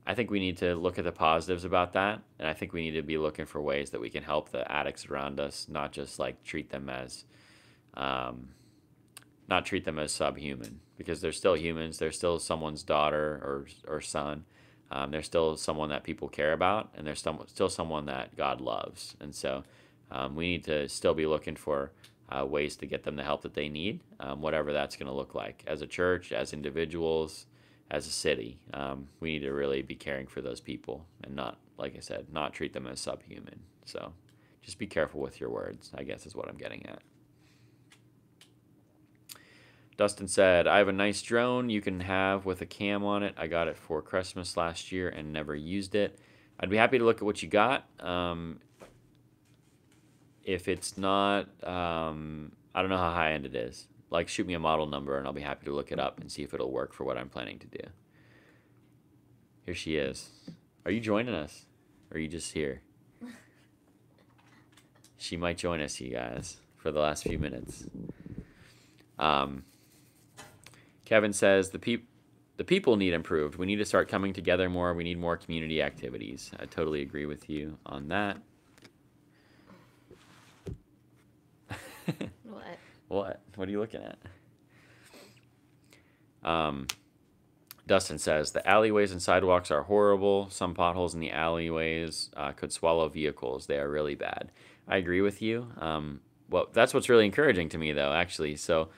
look at the positives about that. And I think we need to be looking for ways that we can help the addicts around us, not just like treat them as subhuman, because they're still humans. They're still someone's daughter or son. They're still someone that people care about, and they're still someone that God loves. And so we need to still be looking for ways to get them the help that they need, whatever that's going to look like. As a church, as individuals, as a city, we need to really be caring for those people and not, like I said, not treat them as subhuman. So just be careful with your words, I guess is what I'm getting at. Dustin said, I have a nice drone you can have with a cam on it. I got it for Christmas last year and never used it. I'd be happy to look at what you got. If it's not, I don't know how high-end it is. Like, shoot me a model number and I'll be happy to look it up and see if it'll work for what I'm planning to do. Here she is. Are you joining us? Or are you just here? She might join us, you guys, for the last few minutes. Kevin says, the people need improved. We need to start coming together more. We need more community activities. I totally agree with you on that. What? What are you looking at? Dustin says, the alleyways and sidewalks are horrible. Some potholes in the alleyways could swallow vehicles. They are really bad. I agree with you. Well, that's what's really encouraging to me, though, actually. So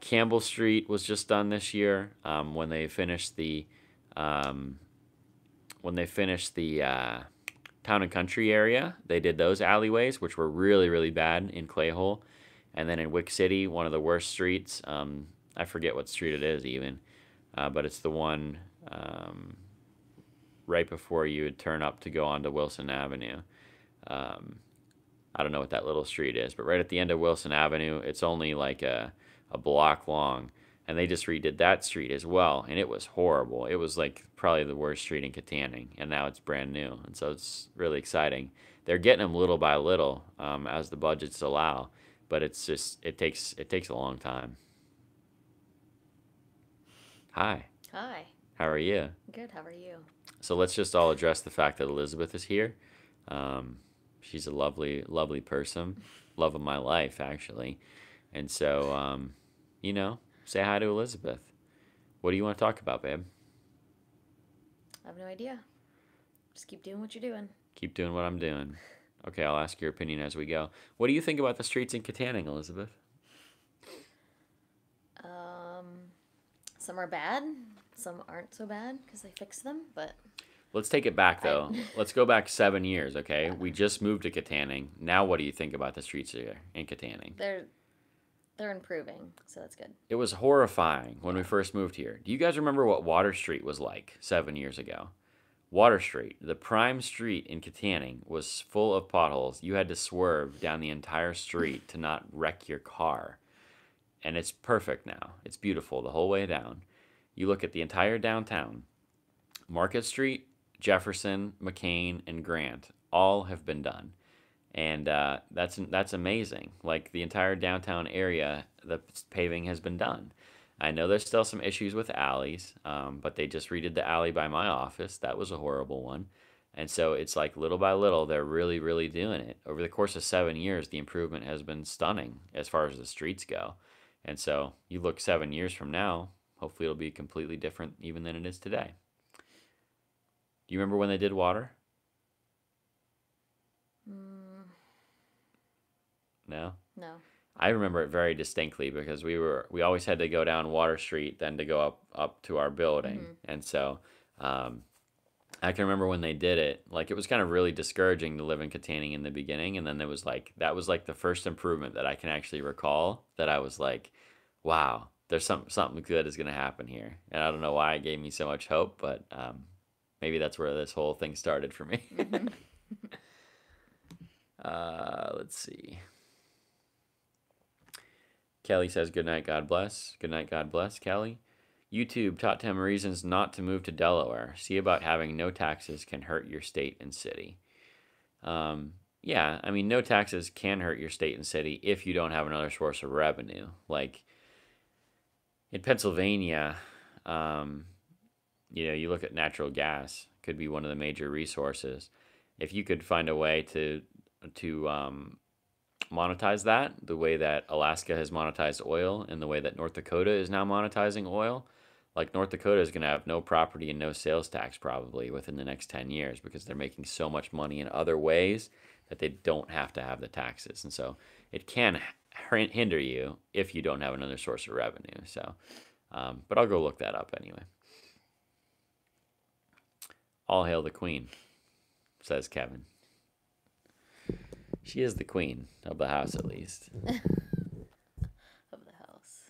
Campbell Street was just done this year when they finished the Town and Country area. They did those alleyways, which were really, really bad in Clayhole. And then in Wick City, one of the worst streets, I forget what street it is even, but it's the one right before you would turn up to go onto Wilson Avenue. I don't know what that little street is, but right at the end of Wilson Avenue, it's only like a block long. And they just redid that street as well, and it was horrible. It was like probably the worst street in Kittanning, and now it's brand new, and so it's really exciting. They're getting them little by little as the budgets allow, but it takes a long time. Hi, Hi. how are you? Good. How are you? So let's just all address the fact that Elizabeth is here. Um, she's a lovely, lovely person, love of my life actually, and so say hi to Elizabeth. What do you want to talk about, babe? I have no idea. Just keep doing what you're doing. Keep doing what I'm doing. Okay, I'll ask your opinion as we go. What do you think about the streets in Kittanning, Elizabeth? Some are bad. Some aren't so bad because they fixed them. But Let's take it back, though. Let's go back 7 years, okay? We just moved to Kittanning. Now what do you think about the streets here in Kittanning? they're improving, so that's good. It was horrifying when we first moved here. Do you guys remember what Water Street was like 7 years ago? Water Street, the prime street in Kittanning, was full of potholes. You had to swerve down the entire street to not wreck your car. And it's perfect now. It's beautiful the whole way down. You look at the entire downtown. Market Street, Jefferson, Mckean, and Grant all have been done. And that's amazing. Like the entire downtown area, the paving has been done. I know there's still some issues with alleys, but they just redid the alley by my office. That was a horrible one. And so it's like little by little, they're really, really doing it. Over the course of 7 years, the improvement has been stunning as far as the streets go. And so you look 7 years from now, hopefully it'll be completely different even than it is today. Do you remember when they did water? No? No. I remember it very distinctly because we always had to go down Water Street then to go up to our building. And so I can remember when they did it, like it was kind of really discouraging to live in Kittanning in the beginning, and then there was like that was like the first improvement that I can actually recall that I was like, wow, there's something good is going to happen here. And I don't know why it gave me so much hope, but maybe that's where this whole thing started for me. Let's see. Kelly says, good night, God bless. Good night, God bless, Kelly. YouTube, top 10 reasons not to move to Delaware. See about having no taxes can hurt your state and city. Yeah, I mean, no taxes can hurt your state and city if you don't have another source of revenue. Like in Pennsylvania, you look at natural gas, could be one of the major resources. If you could find a way to monetize that the way that Alaska has monetized oil and the way that North Dakota is now monetizing oil, like North Dakota is going to have no property and no sales tax probably within the next 10 years because they're making so much money in other ways that they don't have to have the taxes. And so it can hinder you if you don't have another source of revenue. So, but I'll go look that up anyway. All hail the queen, says Kevin. She is the queen of the house, at least. Of the house.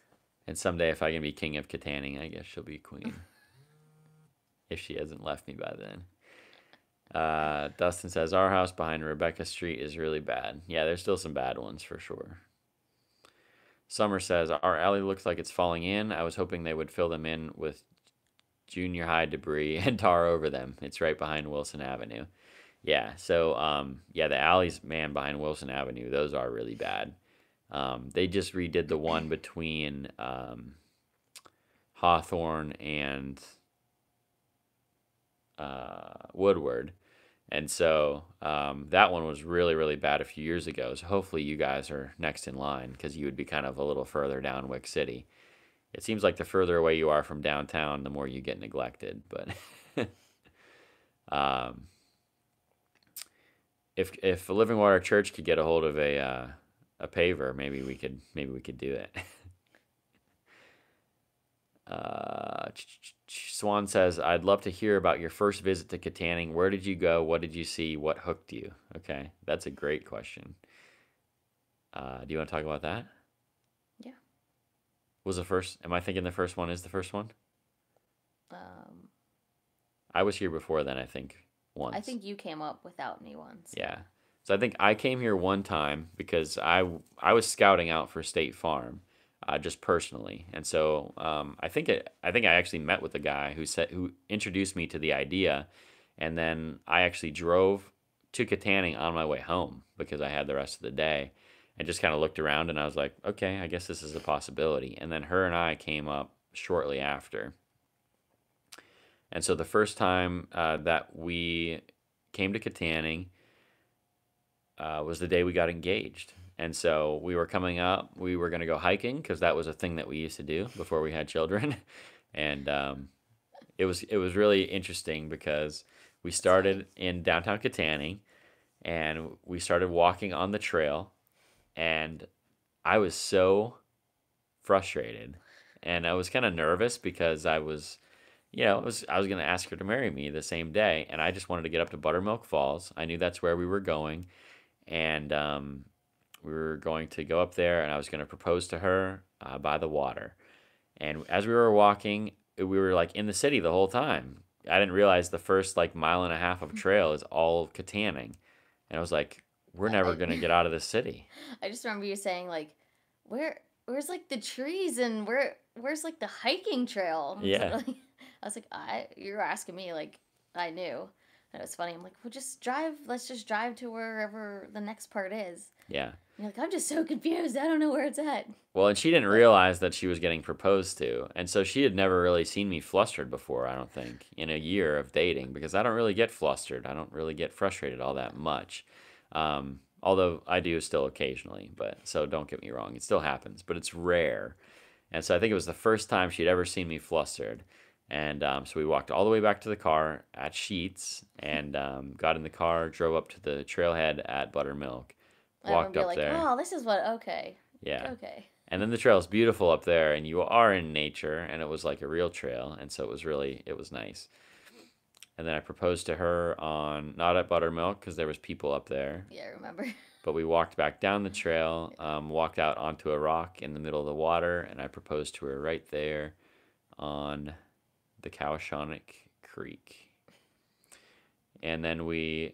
And someday, if I can be king of Kittanning, I guess she'll be queen. If she hasn't left me by then. Dustin says, our house behind Rebecca Street is really bad. Yeah, there's still some bad ones for sure. Summer says, our alley looks like it's falling in. I was hoping they would fill them in with junior high debris and tar over them. It's right behind Wilson Avenue. Yeah, so, the alleys, man, behind Wilson Avenue, those are really bad. They just redid the one between Hawthorne and Woodward. And so that one was really, really bad a few years ago. So hopefully you guys are next in line because you would be kind of a little further down Wick City. It seems like the further away you are from downtown, the more you get neglected. But if a Living Water Church could get a hold of a paver, maybe we could do it. Swan says, I'd love to hear about your first visit to Kittanning. Where did you go? What did you see? What hooked you? Okay, that's a great question. Do you want to talk about that? Yeah. Was the first? Am I thinking the first one is the first one? I was here before then, I think, once. I think you came up without me once. Yeah. So I think I came here one time because I was scouting out for State Farm, just personally, and so I think I actually met with the guy who introduced me to the idea, and then I actually drove to Kittanning on my way home because I had the rest of the day, and just kind of looked around and I was like, okay, I guess this is a possibility. And then her and I came up shortly after, and so the first time that we came to Kittanning was the day we got engaged. And so we were coming up. We were going to go hiking because that was a thing that we used to do before we had children. And it was really interesting because we started in downtown Kittanning, and we started walking on the trail, and I was so frustrated, and I was kind of nervous because I was going to ask her to marry me the same day, and I just wanted to get up to Buttermilk Falls. I knew that's where we were going, and we were going to go up there, and I was going to propose to her by the water. And as we were walking, we were like in the city the whole time. I didn't realize the first like mile and a half of trail is all Kittanning, and I was like, "We're never going to get out of this city." I just remember you saying like, where's like the trees and where's like the hiking trail? Yeah. I was like, you were asking me like I knew. And it was funny. I'm like, well, just drive. Let's just drive to wherever the next part is. Yeah. And you're like, I'm just so confused. I don't know where it's at. Well, and she didn't realize that she was getting proposed to. And so she had never really seen me flustered before, I don't think, in a year of dating, because I don't really get flustered. I don't really get frustrated all that much. Although I do still occasionally, but so don't get me wrong. It still happens, but it's rare. And so I think it was the first time she'd ever seen me flustered. And so we walked all the way back to the car at Sheets and got in the car, drove up to the trailhead at Buttermilk, walked up like, there. oh, this is what, okay. Yeah. Okay. And then the trail is beautiful up there, and you are in nature, and it was like a real trail, and so it was nice. And then I proposed to her not at Buttermilk because there was people up there. Yeah, I remember. But we walked back down the trail, walked out onto a rock in the middle of the water, and I proposed to her right there on the Cowshonic Creek. And then we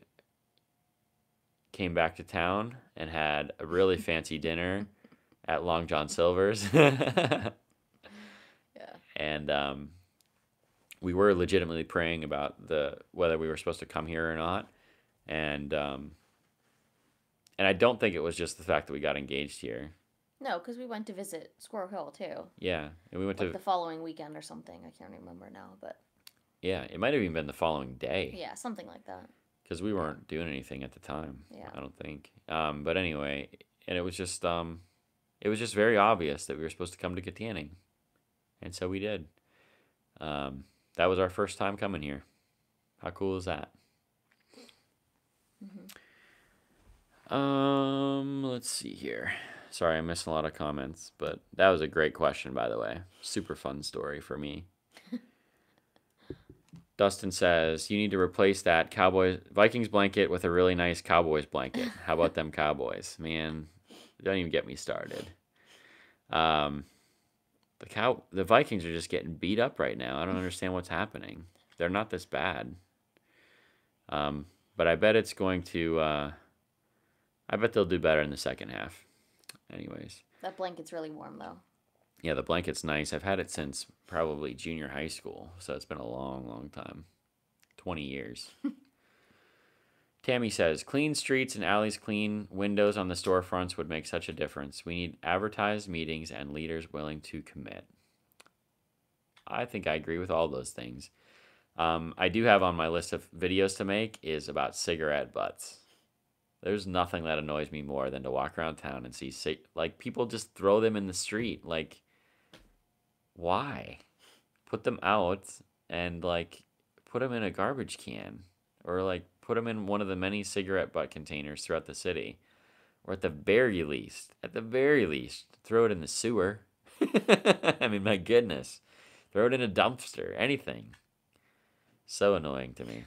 came back to town and had a really fancy dinner at Long John Silver's. Yeah. And we were legitimately praying about whether we were supposed to come here or not. And I don't think it was just the fact that we got engaged here. No, because we went to visit Squirrel Hill too. Yeah, and we went like to the following weekend or something. I can't remember now, but yeah, it might have even been the following day. yeah, something like that. Because we weren't doing anything at the time. Yeah. I don't think. But anyway, and it was just very obvious that we were supposed to come to Kittanning, and so we did. That was our first time coming here. How cool is that? Mm-hmm. Let's see here. Sorry, I'm missing a lot of comments, but that was a great question, by the way. Super fun story for me. Dustin says, you need to replace that Vikings blanket with a really nice Cowboys blanket. How about them Cowboys? Man, don't even get me started. The Vikings are just getting beat up right now. I don't understand what's happening. They're not this bad. But I bet it's going to I bet they'll do better in the second half. Anyways. That blanket's really warm though. Yeah, the blanket's nice. I've had it since probably junior high school, so it's been a long, long time. 20 years. Tammy says, clean streets and alleys, clean windows on the storefronts would make such a difference. We need advertised meetings and leaders willing to commit. I think I agree with all those things. I do have on my list of videos to make is about cigarette butts. There's nothing that annoys me more than to walk around town and see people just throw them in the street. Like, why? Put them out and put them in a garbage can, or put them in one of the many cigarette butt containers throughout the city, or at the very least, throw it in the sewer. I mean, my goodness, throw it in a dumpster, anything. So annoying to me.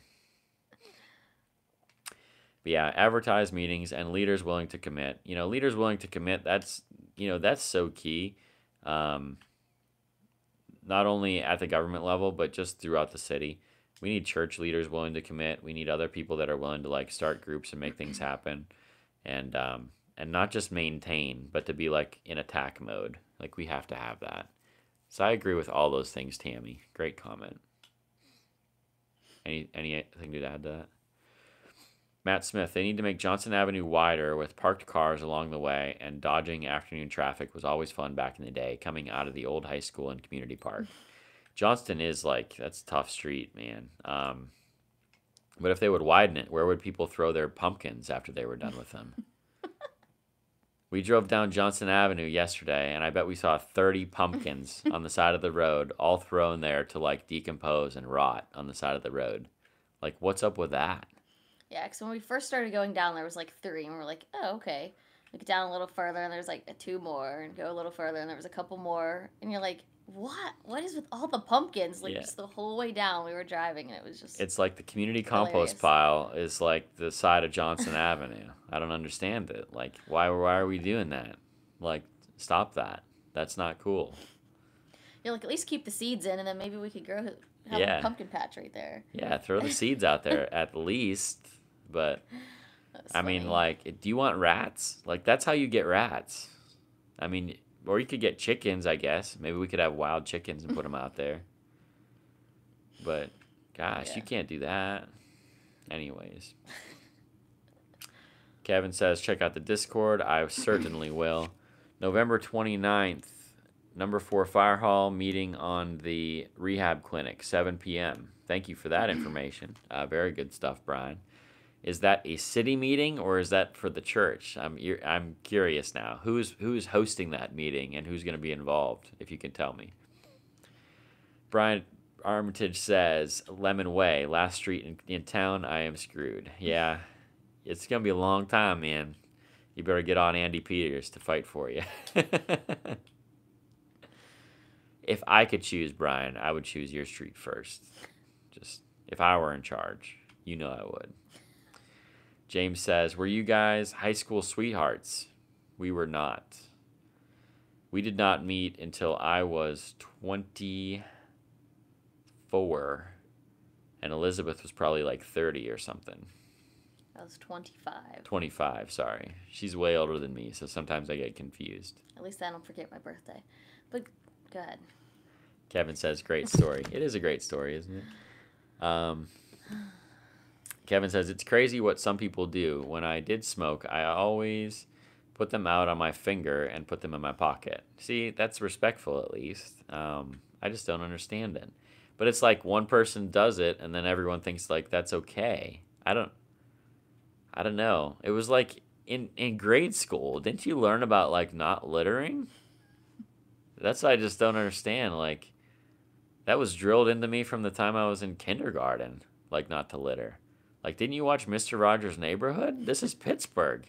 But yeah, advertise meetings and leaders willing to commit. Leaders willing to commit, that's so key. Not only at the government level, but just throughout the city. We need church leaders willing to commit. We need other people that are willing to like start groups and make things happen, and not just maintain, but to be like in attack mode. Like we have to have that. So I agree with all those things, Tammy. Great comment. Anything to add to that? Matt Smith, they need to make Johnson Avenue wider with parked cars along the way, and dodging afternoon traffic was always fun back in the day, coming out of the old high school and community park. Johnston is like, that's a tough street, man. But if they would widen it, where would people throw their pumpkins after they were done with them? We drove down Johnson Avenue yesterday, and I bet we saw 30 pumpkins on the side of the road, all thrown there to like decompose and rot on the side of the road. Like, what's up with that? Yeah, because when we first started going down, there was like 3, and we were like, oh, okay. We get down a little further, and there's like 2 more, and go a little further, and there was a couple more, and you're like, what? What is with all the pumpkins? Like, just the whole way down, we were driving, and it was just It's like the community hilarious. compost pile is like the side of Johnson Avenue. I don't understand it. Like, why are we doing that? Like, stop that. That's not cool. Yeah, like, at least keep the seeds in, and then maybe we could have a pumpkin patch right there. Yeah, throw the seeds out there at least. But, I mean, like, do you want rats? Like, that's how you get rats. I mean, or you could get chickens, I guess. Maybe we could have wild chickens and put them out there. But, gosh, you can't do that. Anyways. Kevin says, check out the Discord. I certainly will. November 29th, number 4 Fire Hall, meeting on the rehab clinic, 7 p.m. Thank you for that information. Very good stuff, Brian. Is that a city meeting or is that for the church? I'm curious now. Who's hosting that meeting and who's going to be involved, if you can tell me. Brian Armitage says, Lemon Way, last street in town, I am screwed. Yeah, it's going to be a long time, man. You better get on Andy Peters to fight for you. If I could choose, Brian, I would choose your street first. Just, if I were in charge, you know I would. James says, were you guys high school sweethearts? We were not. We did not meet until I was 24, and Elizabeth was probably like 30 or something. I was 25. 25, sorry. She's way older than me, so sometimes I get confused. At least I don't forget my birthday. But, go ahead. Kevin says, great story. It is a great story, isn't it? Kevin says, it's crazy what some people do. When I did smoke, I always put them out on my finger and put them in my pocket. See, that's respectful at least. I just don't understand it. But it's like one person does it and then everyone thinks like that's okay. I don't know. It was like in grade school. Didn't you learn about like not littering? That's what I just don't understand. Like that was drilled into me from the time I was in kindergarten, like not to litter. Like, didn't you watch Mr. Rogers' Neighborhood? This is Pittsburgh.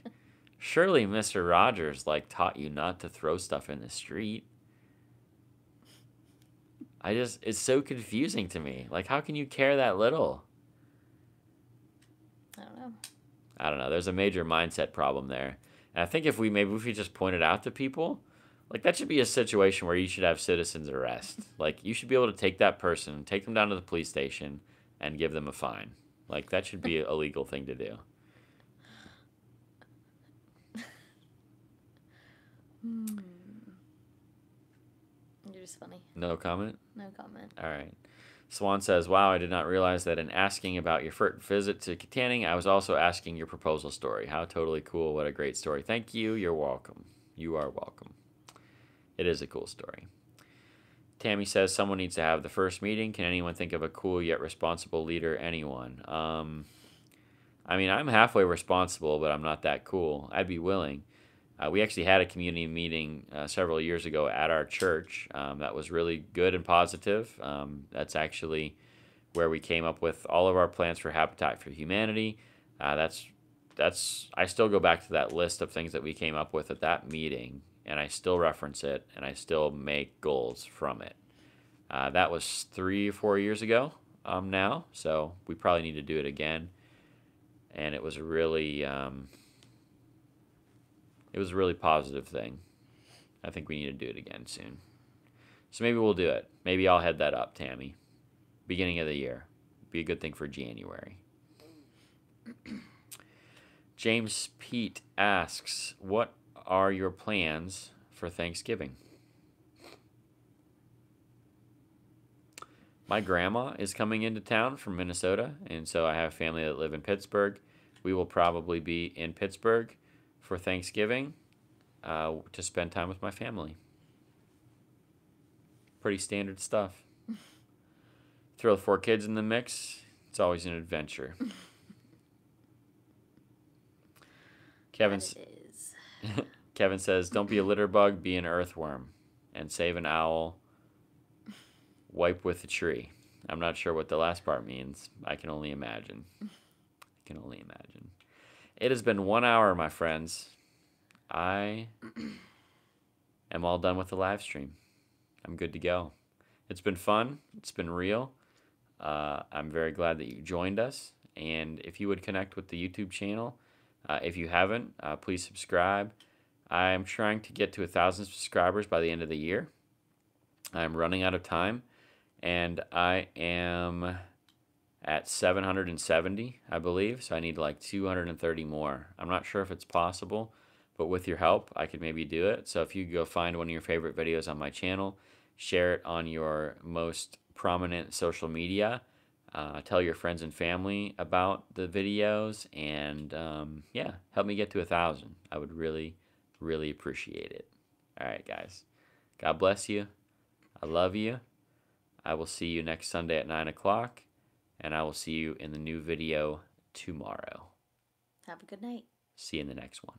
Surely Mr. Rogers, like, taught you not to throw stuff in the street. It's so confusing to me. Like, how can you care that little? I don't know. There's a major mindset problem there. And I think if we just point it out to people, like, that should be a situation where you should have citizens arrest. Like, you should be able to take that person, take them down to the police station, and give them a fine. Like, that should be a legal thing to do. You're just funny. No comment? No comment. All right. Swan says, wow, I did not realize that in asking about your visit to Kittanning, I was also asking your proposal story. How totally cool. What a great story. Thank you. You're welcome. You are welcome. It is a cool story. Tammy says someone needs to have the first meeting. Can anyone think of a cool yet responsible leader? Anyone? I mean, I'm halfway responsible, but I'm not that cool. I'd be willing. We actually had a community meeting several years ago at our church that was really good and positive. That's actually where we came up with all of our plans for Habitat for Humanity. I still go back to that list of things that we came up with at that meeting, and I still reference it, and I still make goals from it. That was 3 or 4 years ago now, so we probably need to do it again. And it was a really positive thing. I think we need to do it again soon. So maybe we'll do it. Maybe I'll head that up, Tammy. Beginning of the year. be a good thing for January. James Pete asks, what are your plans for Thanksgiving? My grandma is coming into town from Minnesota, and so I have family that live in Pittsburgh. We will probably be in Pittsburgh for Thanksgiving to spend time with my family. Pretty standard stuff. Throw 4 kids in the mix, it's always an adventure. Kevin says, don't be a litter bug, be an earthworm, and save an owl. Wipe with a tree. I'm not sure what the last part means. I can only imagine. It has been 1 hour, my friends. I am all done with the live stream. I'm good to go. It's been fun. It's been real. I'm very glad that you joined us. And if you would connect with the YouTube channel, if you haven't, please subscribe. I'm trying to get to 1,000 subscribers by the end of the year. I'm running out of time, and I am at 770, I believe, so I need like 230 more. I'm not sure if it's possible, but with your help, I could maybe do it. So if you go find one of your favorite videos on my channel, share it on your most prominent social media, tell your friends and family about the videos, and yeah, help me get to 1,000. I would really, really appreciate it. All right, guys. God bless you. I love you. I will see you next Sunday at 9 o'clock, and I will see you in the new video tomorrow. Have a good night. See you in the next one.